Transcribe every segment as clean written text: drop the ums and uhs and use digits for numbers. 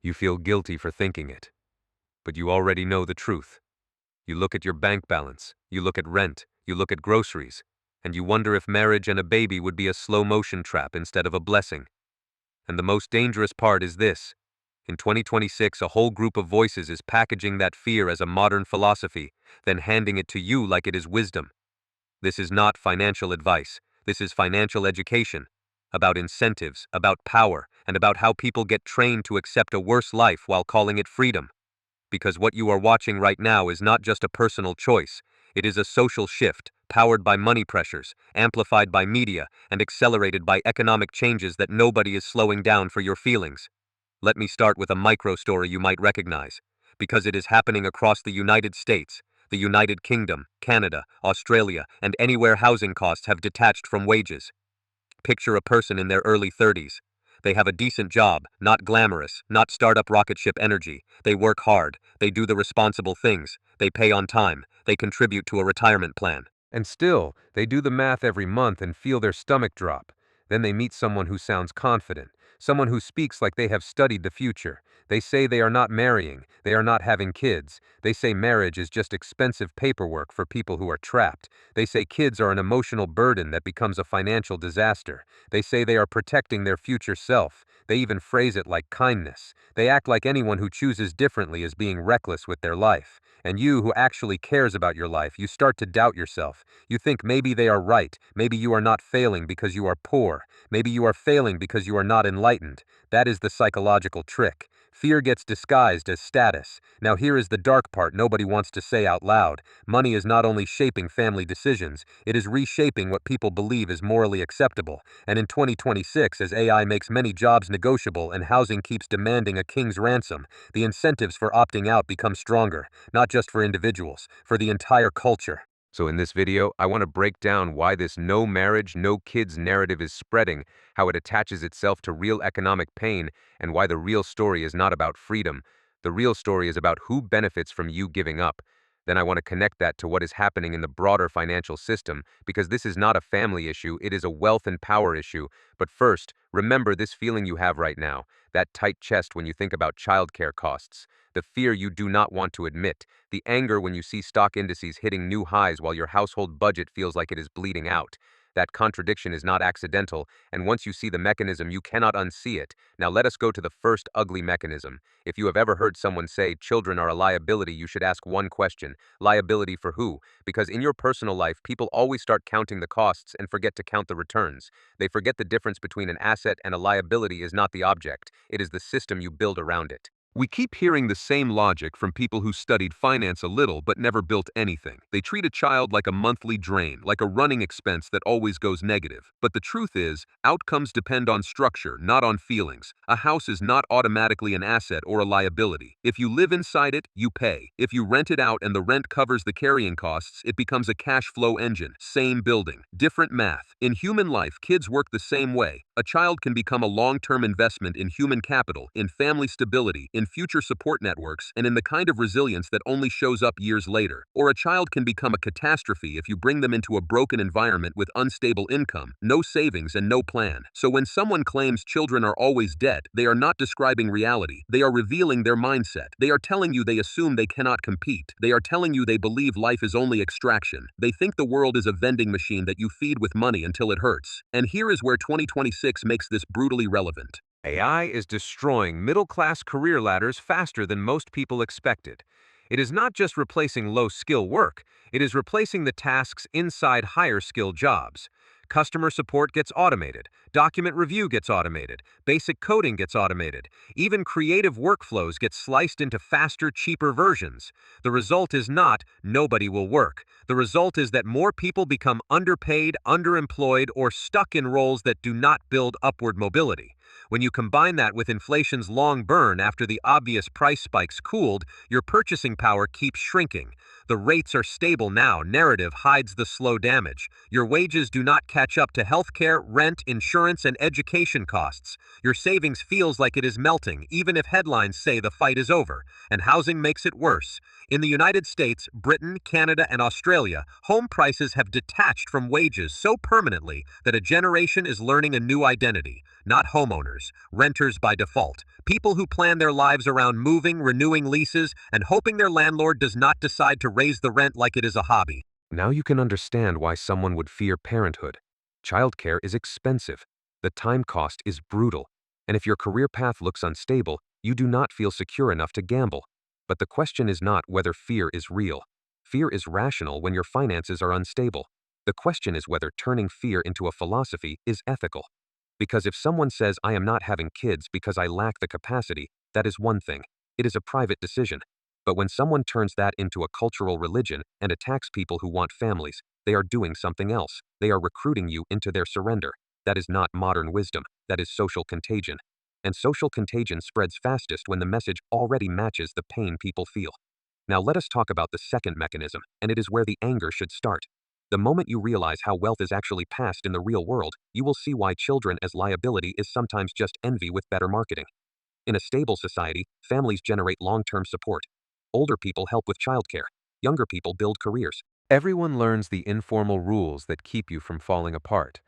You feel guilty for thinking it, but you already know the truth. You look at your bank balance, you look at rent, you look at groceries, and you wonder if marriage and a baby would be a slow-motion trap instead of a blessing. And the most dangerous part is this. In 2026, a whole group of voices is packaging that fear as a modern philosophy, then handing it to you like it is wisdom. This is not financial advice. This is financial education. About incentives, about power, and about how people get trained to accept a worse life while calling it freedom. Because what you are watching right now is not just a personal choice. It is a social shift, powered by money pressures, amplified by media, and accelerated by economic changes that nobody is slowing down for your feelings. Let me start with a micro story you might recognize, because it is happening across the United States, the United Kingdom, Canada, Australia, and anywhere housing costs have detached from wages. Picture a person in their early 30s. They have a decent job, not glamorous, not startup rocket ship energy. They work hard, they do the responsible things, they pay on time, they contribute to a retirement plan. And still, they do the math every month and feel their stomach drop. Then they meet someone who sounds confident, someone who speaks like they have studied the future. They say they are not marrying, they are not having kids. They say marriage is just expensive paperwork for people who are trapped. They say kids are an emotional burden that becomes a financial disaster. They say they are protecting their future self. They even phrase it like kindness. They act like anyone who chooses differently is being reckless with their life. And you, who actually cares about your life, you start to doubt yourself. You think maybe they are right. Maybe you are not failing because you are poor. Maybe you are failing because you are not enlightened. That is the psychological trick. Fear gets disguised as status. Now here is the dark part nobody wants to say out loud. Money is not only shaping family decisions, it is reshaping what people believe is morally acceptable. And in 2026, as AI makes many jobs negotiable and housing keeps demanding a king's ransom, the incentives for opting out become stronger, not just for individuals, for the entire culture. So in this video, I want to break down why this no marriage, no kids narrative is spreading, how it attaches itself to real economic pain, and why the real story is not about freedom. The real story is about who benefits from you giving up. Then I want to connect that to what is happening in the broader financial system, because this is not a family issue, it is a wealth and power issue. But first, remember this feeling you have right now, that tight chest when you think about childcare costs, the fear you do not want to admit, the anger when you see stock indices hitting new highs while your household budget feels like it is bleeding out. That contradiction is not accidental, and once you see the mechanism, you cannot unsee it. Now let us go to the first ugly mechanism. If you have ever heard someone say children are a liability, you should ask one question. Liability for who? Because in your personal life, people always start counting the costs and forget to count the returns. They forget the difference between an asset and a liability is not the object. It is the system you build around it. We keep hearing the same logic from people who studied finance a little but never built anything. They treat a child like a monthly drain, like a running expense that always goes negative. But the truth is, outcomes depend on structure, not on feelings. A house is not automatically an asset or a liability. If you live inside it, you pay. If you rent it out and the rent covers the carrying costs, it becomes a cash flow engine. Same building, different math. In human life, kids work the same way. A child can become a long-term investment in human capital, in family stability, in future support networks, and in the kind of resilience that only shows up years later. Or a child can become a catastrophe if you bring them into a broken environment with unstable income, no savings, and no plan. So when someone claims children are always dead, they are not describing reality. They are revealing their mindset. They are telling you they assume they cannot compete. They are telling you they believe life is only extraction. They think the world is a vending machine that you feed with money until it hurts. And here is where 2026 makes this brutally relevant. AI is destroying middle-class career ladders faster than most people expected. It is not just replacing low-skill work, it is replacing the tasks inside higher-skill jobs. Customer support gets automated, document review gets automated, basic coding gets automated, even creative workflows get sliced into faster, cheaper versions. The result is not nobody will work. The result is that more people become underpaid, underemployed, or stuck in roles that do not build upward mobility. When you combine that with inflation's long burn after the obvious price spikes cooled, your purchasing power keeps shrinking. The rates are stable now. Narrative hides the slow damage. Your wages do not catch up to healthcare, rent, insurance, and education costs. Your savings feels like it is melting, even if headlines say the fight is over, and housing makes it worse. In the United States, Britain, Canada, and Australia, home prices have detached from wages so permanently that a generation is learning a new identity. Not homeowners, renters by default. People who plan their lives around moving, renewing leases, and hoping their landlord does not decide to raise the rent like it is a hobby. Now you can understand why someone would fear parenthood. Childcare is expensive. The time cost is brutal. And if your career path looks unstable, you do not feel secure enough to gamble. But the question is not whether fear is real. Fear is rational when your finances are unstable. The question is whether turning fear into a philosophy is ethical. Because if someone says, I am not having kids because I lack the capacity, that is one thing. It is a private decision. But when someone turns that into a cultural religion and attacks people who want families, they are doing something else. They are recruiting you into their surrender. That is not modern wisdom. That is social contagion. And social contagion spreads fastest when the message already matches the pain people feel. Now let us talk about the second mechanism, and it is where the anger should start. The moment you realize how wealth is actually passed in the real world, you will see why children as liability is sometimes just envy with better marketing. In a stable society, families generate long-term support. Older people help with childcare. Younger people build careers. Everyone learns the informal rules that keep you from falling apart.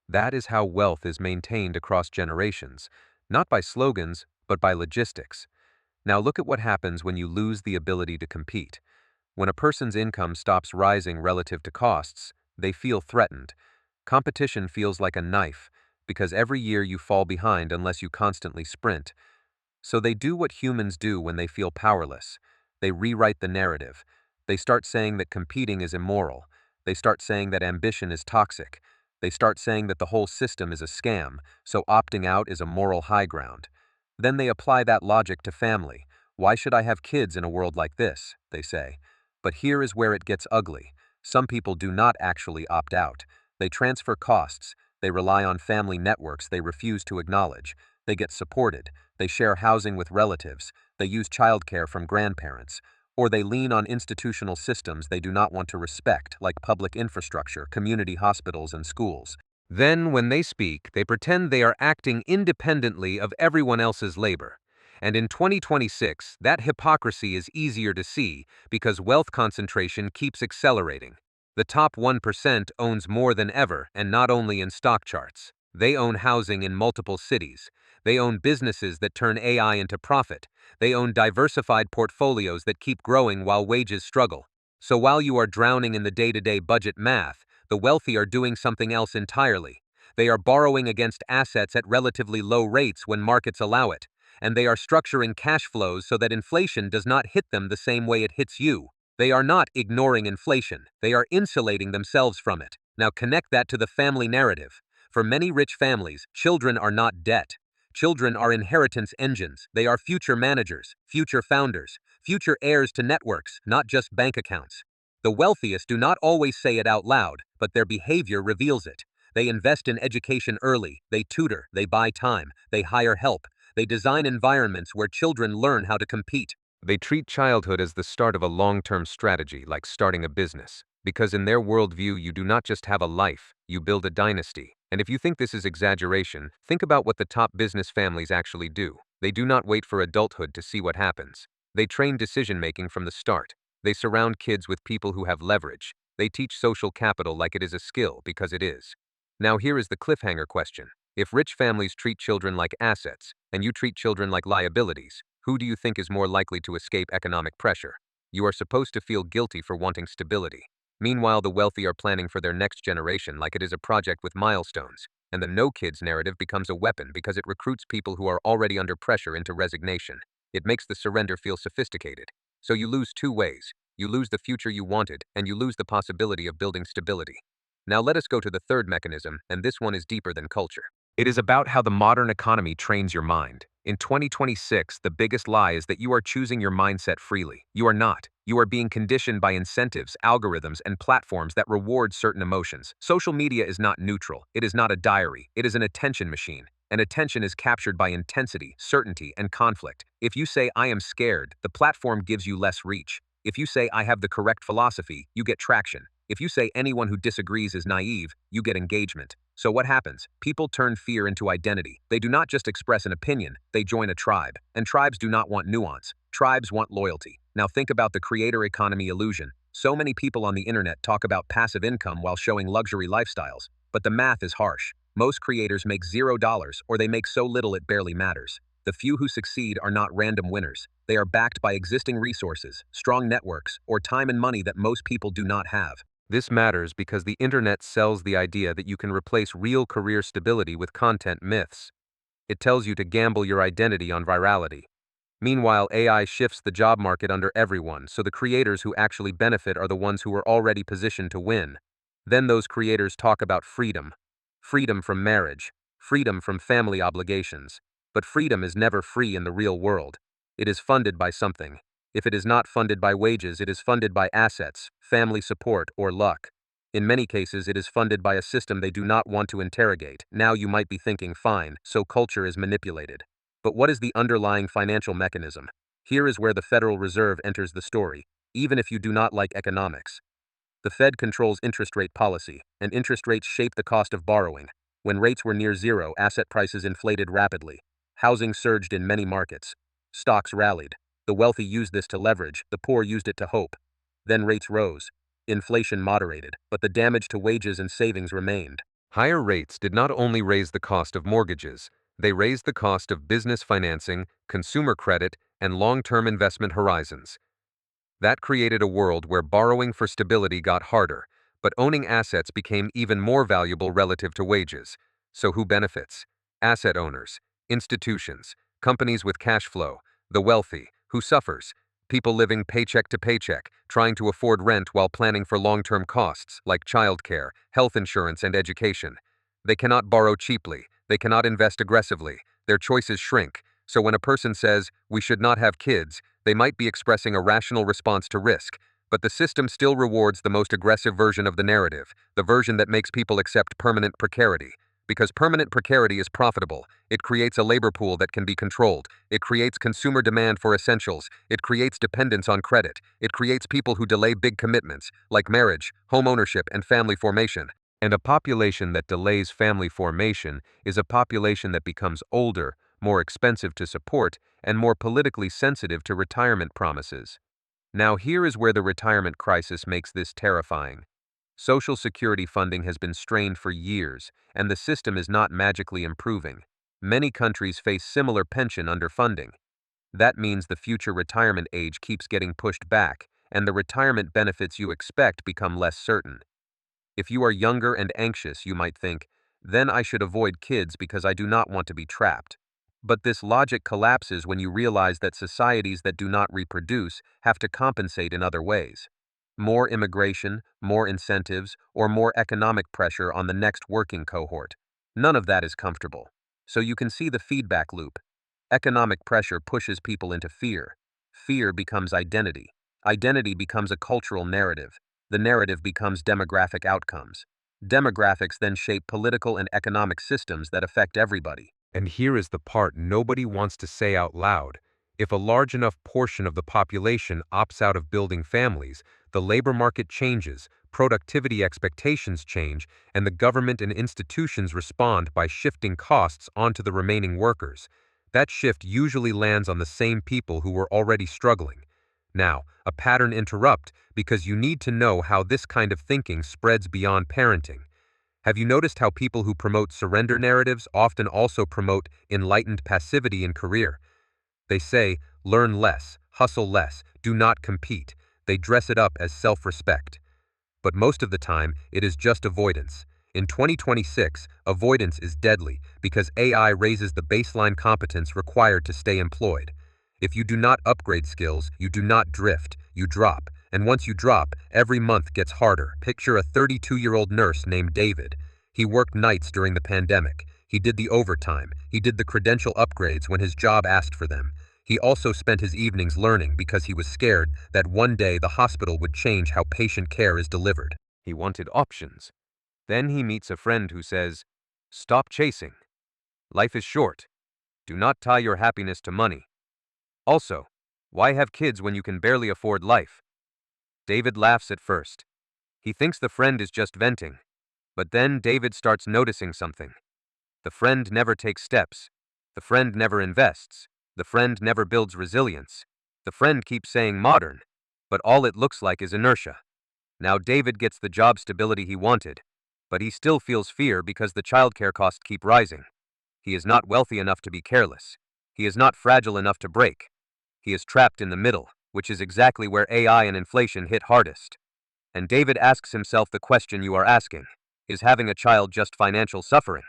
That is how wealth is maintained across generations, not by slogans, but by logistics. Now look at what happens when you lose the ability to compete. When a person's income stops rising relative to costs, they feel threatened. Competition feels like a knife, because every year you fall behind unless you constantly sprint. So they do what humans do when they feel powerless. They rewrite the narrative. They start saying that competing is immoral. They start saying that ambition is toxic. They start saying that the whole system is a scam, so opting out is a moral high ground. Then they apply that logic to family. Why should I have kids in a world like this, they say. But here is where it gets ugly. Some people do not actually opt out. They transfer costs. They rely on family networks they refuse to acknowledge. They get supported. They share housing with relatives. They use childcare from grandparents. Or they lean on institutional systems they do not want to respect, like public infrastructure, community hospitals, and schools. Then, when they speak, they pretend they are acting independently of everyone else's labor. And in 2026, that hypocrisy is easier to see because wealth concentration keeps accelerating. The top 1% owns more than ever, and not only in stock charts. They own housing in multiple cities. They own businesses that turn AI into profit. They own diversified portfolios that keep growing while wages struggle. So while you are drowning in the day-to-day budget math, the wealthy are doing something else entirely. They are borrowing against assets at relatively low rates when markets allow it, and they are structuring cash flows so that inflation does not hit them the same way it hits you. They are not ignoring inflation, they are insulating themselves from it. Now connect that to the family narrative. For many rich families, children are not debt. Children are inheritance engines. They are future managers, future founders, future heirs to networks, not just bank accounts. The wealthiest do not always say it out loud, but their behavior reveals it. They invest in education early, they tutor, they buy time, they hire help, they design environments where children learn how to compete. They treat childhood as the start of a long-term strategy, like starting a business. Because in their worldview, you do not just have a life, you build a dynasty. And if you think this is exaggeration, think about what the top business families actually do. They do not wait for adulthood to see what happens. They train decision-making from the start. They surround kids with people who have leverage. They teach social capital like it is a skill, because it is. Now here is the cliffhanger question. If rich families treat children like assets, and you treat children like liabilities, who do you think is more likely to escape economic pressure? You are supposed to feel guilty for wanting stability. Meanwhile, the wealthy are planning for their next generation like it is a project with milestones, and the no kids narrative becomes a weapon because it recruits people who are already under pressure into resignation. It makes the surrender feel sophisticated. So you lose two ways. You lose the future you wanted, and you lose the possibility of building stability. Now let us go to the third mechanism, and this one is deeper than culture. It is about how the modern economy trains your mind. In 2026, the biggest lie is that you are choosing your mindset freely. You are not. You are being conditioned by incentives, algorithms, and platforms that reward certain emotions. Social media is not neutral. It is not a diary. It is an attention machine. And attention is captured by intensity, certainty, and conflict. If you say, I am scared, the platform gives you less reach. If you say, I have the correct philosophy, you get traction. If you say anyone who disagrees is naive, you get engagement. So what happens? People turn fear into identity. They do not just express an opinion, they join a tribe. And tribes do not want nuance. Tribes want loyalty. Now think about the creator economy illusion. So many people on the internet talk about passive income while showing luxury lifestyles. But the math is harsh. Most creators make $0 or they make so little it barely matters. The few who succeed are not random winners. They are backed by existing resources, strong networks, or time and money that most people do not have. This matters because the internet sells the idea that you can replace real career stability with content myths. It tells you to gamble your identity on virality. Meanwhile, AI shifts the job market under everyone, so the creators who actually benefit are the ones who are already positioned to win. Then those creators talk about freedom. Freedom from marriage. Freedom from family obligations. But freedom is never free in the real world. It is funded by something. If it is not funded by wages, it is funded by assets, family support, or luck. In many cases, it is funded by a system they do not want to interrogate. Now you might be thinking, fine, so culture is manipulated. But what is the underlying financial mechanism? Here is where the Federal Reserve enters the story, even if you do not like economics. The Fed controls interest rate policy, and interest rates shape the cost of borrowing. When rates were near zero, asset prices inflated rapidly. Housing surged in many markets. Stocks rallied. The wealthy used this to leverage, the poor used it to hope. Then rates rose. Inflation moderated, but the damage to wages and savings remained. Higher rates did not only raise the cost of mortgages, they raised the cost of business financing, consumer credit, and long-term investment horizons. That created a world where borrowing for stability got harder, but owning assets became even more valuable relative to wages. So who benefits? Asset owners, institutions, companies with cash flow, the wealthy. Who suffers? People living paycheck to paycheck, trying to afford rent while planning for long-term costs like childcare, health insurance, and education. They cannot borrow cheaply, they cannot invest aggressively, their choices shrink. So when a person says, we should not have kids, they might be expressing a rational response to risk, but the system still rewards the most aggressive version of the narrative, the version that makes people accept permanent precarity. Because permanent precarity is profitable, it creates a labor pool that can be controlled, it creates consumer demand for essentials, it creates dependence on credit, it creates people who delay big commitments, like marriage, home ownership, and family formation. And a population that delays family formation is a population that becomes older, more expensive to support, and more politically sensitive to retirement promises. Now here is where the retirement crisis makes this terrifying. Social Security funding has been strained for years, and the system is not magically improving. Many countries face similar pension underfunding. That means the future retirement age keeps getting pushed back, and the retirement benefits you expect become less certain. If you are younger and anxious, you might think, then I should avoid kids because I do not want to be trapped. But this logic collapses when you realize that societies that do not reproduce have to compensate in other ways. More immigration, more incentives, or more economic pressure on the next working cohort. None of that is comfortable. So you can see the feedback loop. Economic pressure pushes people into fear. Fear becomes identity. Identity becomes a cultural narrative. The narrative becomes demographic outcomes. Demographics then shape political and economic systems that affect everybody. And here is the part nobody wants to say out loud. If a large enough portion of the population opts out of building families, the labor market changes, productivity expectations change, and the government and institutions respond by shifting costs onto the remaining workers. That shift usually lands on the same people who were already struggling. Now, a pattern interrupt because you need to know how this kind of thinking spreads beyond parenting. Have you noticed how people who promote surrender narratives often also promote enlightened passivity in career? They say, learn less, hustle less, do not compete. They dress it up as self-respect. But most of the time, it is just avoidance. In 2026, avoidance is deadly because AI raises the baseline competence required to stay employed. If you do not upgrade skills, you do not drift, you drop. And once you drop, every month gets harder. Picture a 32-year-old nurse named David. He worked nights during the pandemic. He did the overtime. He did the credential upgrades when his job asked for them. He also spent his evenings learning because he was scared that one day the hospital would change how patient care is delivered. He wanted options. Then he meets a friend who says, stop chasing. Life is short. Do not tie your happiness to money. Also, why have kids when you can barely afford life? David laughs at first. He thinks the friend is just venting. But then David starts noticing something. The friend never takes steps. The friend never invests. The friend never builds resilience. The friend keeps saying modern, but all it looks like is inertia. Now David gets the job stability he wanted, but he still feels fear because the childcare costs keep rising. He is not wealthy enough to be careless. He is not fragile enough to break. He is trapped in the middle, which is exactly where AI and inflation hit hardest. And David asks himself the question you are asking: is having a child just financial suffering?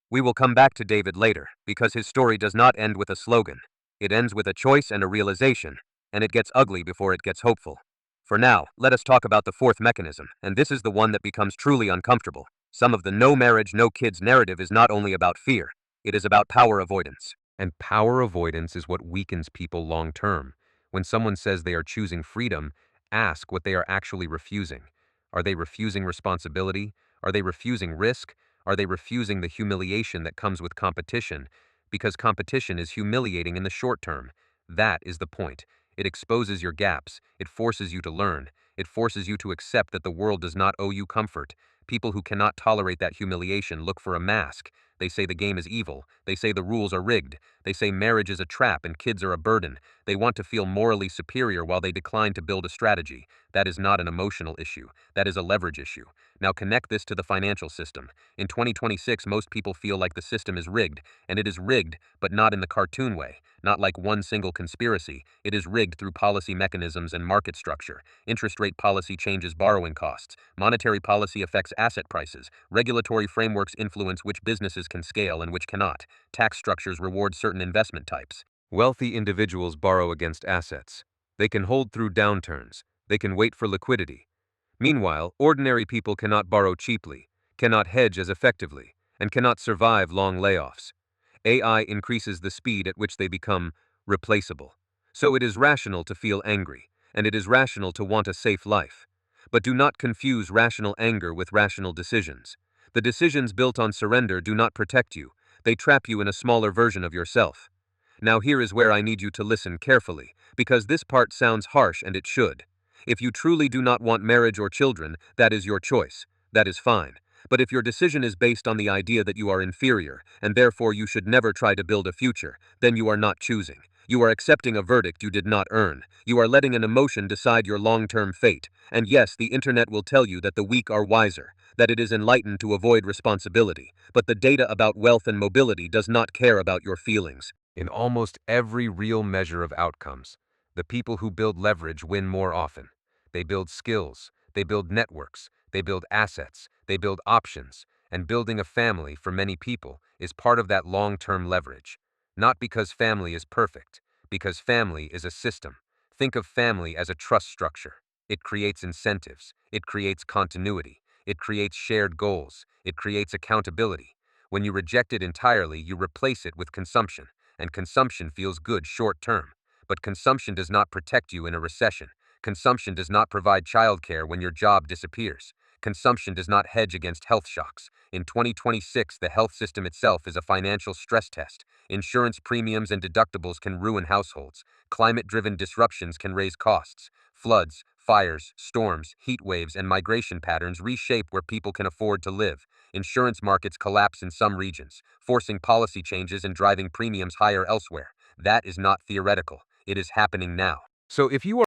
We will come back to David later, because his story does not end with a slogan. It ends with a choice and a realization, and it gets ugly before it gets hopeful. For now, let us talk about the fourth mechanism, and this is the one that becomes truly uncomfortable. Some of the no marriage, no kids narrative is not only about fear, it is about power avoidance. And power avoidance is what weakens people long term. When someone says they are choosing freedom, ask what they are actually refusing. Are they refusing responsibility? Are they refusing risk? Are they refusing the humiliation that comes with competition? Because competition is humiliating in the short term. That is the point. It exposes your gaps. It forces you to learn. It forces you to accept that the world does not owe you comfort. People who cannot tolerate that humiliation look for a mask. They say the game is evil. They say the rules are rigged. They say marriage is a trap and kids are a burden. They want to feel morally superior while they decline to build a strategy. That is not an emotional issue. That is a leverage issue. Now connect this to the financial system. In 2026, most people feel like the system is rigged, and it is rigged, but not in the cartoon way, not like one single conspiracy. It is rigged through policy mechanisms and market structure. Interest rate policy changes borrowing costs. Monetary policy affects asset prices. Regulatory frameworks influence which businesses can scale and which cannot. Tax structures reward certain investment types. Wealthy individuals borrow against assets. They can hold through downturns. They can wait for liquidity. Meanwhile, ordinary people cannot borrow cheaply, cannot hedge as effectively, and cannot survive long layoffs. AI increases the speed at which they become replaceable. So it is rational to feel angry, and it is rational to want a safe life. But do not confuse rational anger with rational decisions. The decisions built on surrender do not protect you, they trap you in a smaller version of yourself. Now here is where I need you to listen carefully, because this part sounds harsh and it should. If you truly do not want marriage or children, that is your choice. That is fine. But if your decision is based on the idea that you are inferior, and therefore you should never try to build a future, then you are not choosing. You are accepting a verdict you did not earn. You are letting an emotion decide your long-term fate. And yes, the internet will tell you that the weak are wiser, that it is enlightened to avoid responsibility. But the data about wealth and mobility does not care about your feelings. In almost every real measure of outcomes, the people who build leverage win more often. They build skills, they build networks, they build assets, they build options, and building a family for many people is part of that long-term leverage. Not because family is perfect, because family is a system. Think of family as a trust structure. It creates incentives, it creates continuity, it creates shared goals, it creates accountability. When you reject it entirely, you replace it with consumption, and consumption feels good short-term. But consumption does not protect you in a recession. Consumption does not provide childcare when your job disappears. Consumption does not hedge against health shocks. In 2026, the health system itself is a financial stress test. Insurance premiums and deductibles can ruin households. Climate-driven disruptions can raise costs. Floods, fires, storms, heat waves, and migration patterns reshape where people can afford to live. Insurance markets collapse in some regions, forcing policy changes and driving premiums higher elsewhere. That is not theoretical. It is happening now. So if you are